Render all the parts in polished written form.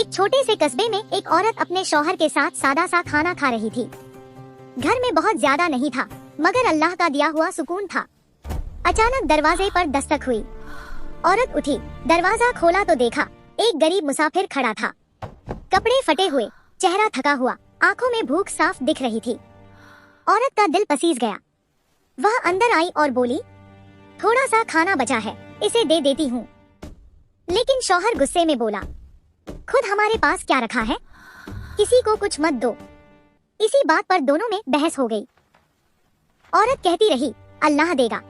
एक छोटे से कस्बे में एक औरत अपने शौहर के साथ सादा सा खाना खा रही थी। घर में बहुत ज्यादा नहीं था, मगर अल्लाह का दिया हुआ सुकून था। अचानक दरवाजे पर दस्तक हुई। औरत उठी, दरवाजा खोला तो देखा एक गरीब मुसाफिर खड़ा था। कपड़े फटे हुए, चेहरा थका हुआ, आंखों में भूख साफ दिख रही थी। औरत का दिल पसीज गया। वह अंदर आई और बोली, थोड़ा सा खाना बचा है, इसे दे देती हूँ। लेकिन शौहर गुस्से में बोला, खुद हमारे पास क्या रखा है, किसी को कुछ मत दो। इसी बात पर दोनों में बहस हो गई। औरत कहती रही, अल्लाह देगा,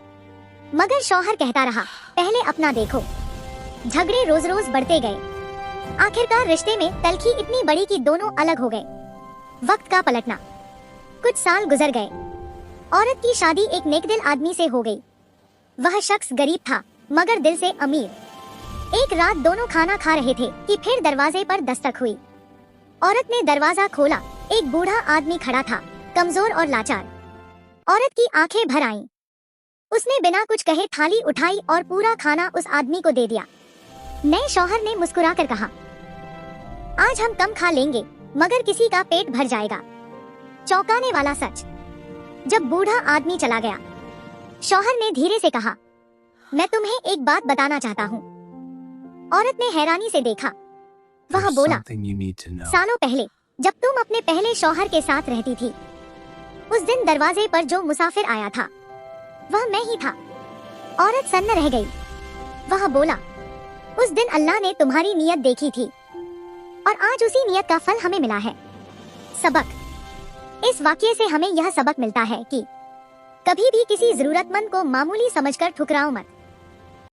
मगर शौहर कहता रहा, पहले अपना देखो। झगड़े रोज रोज बढ़ते गए। आखिरकार रिश्ते में तलखी इतनी बड़ी कि दोनों अलग हो गए। वक्त का पलटना। कुछ साल गुजर गए। औरत की शादी एक नेकदिल आदमी से हो गई। वह शख्स गरीब था, मगर दिल से अमीर। एक रात दोनों खाना खा रहे थे कि फिर दरवाजे पर दस्तक हुई। औरत ने दरवाजा खोला। एक बूढ़ा आदमी खड़ा था, कमजोर और लाचार। औरत की आंखें भर आईं। उसने बिना कुछ कहे थाली उठाई और पूरा खाना उस आदमी को दे दिया। नए शौहर ने मुस्कुराकर कहा, आज हम कम खा लेंगे, मगर किसी का पेट भर जाएगा। चौंकाने वाला सच। जब बूढ़ा आदमी चला गया, शौहर ने धीरे से कहा, मैं तुम्हें एक बात बताना चाहता हूँ। औरत ने हैरानी से देखा। वह बोला, सालों पहले जब तुम अपने पहले शौहर के साथ रहती थी, उस दिन दरवाजे पर जो मुसाफिर आया था वह मैं ही था। औरत सन्न रह गई। वह बोला, उस दिन अल्लाह ने तुम्हारी नियत देखी थी और आज उसी नियत का फल हमें मिला है। सबक। इस वाकये से हमें यह सबक मिलता है कि कभी भी किसी जरूरतमंद को मामूली समझकर ठुकराओ मत।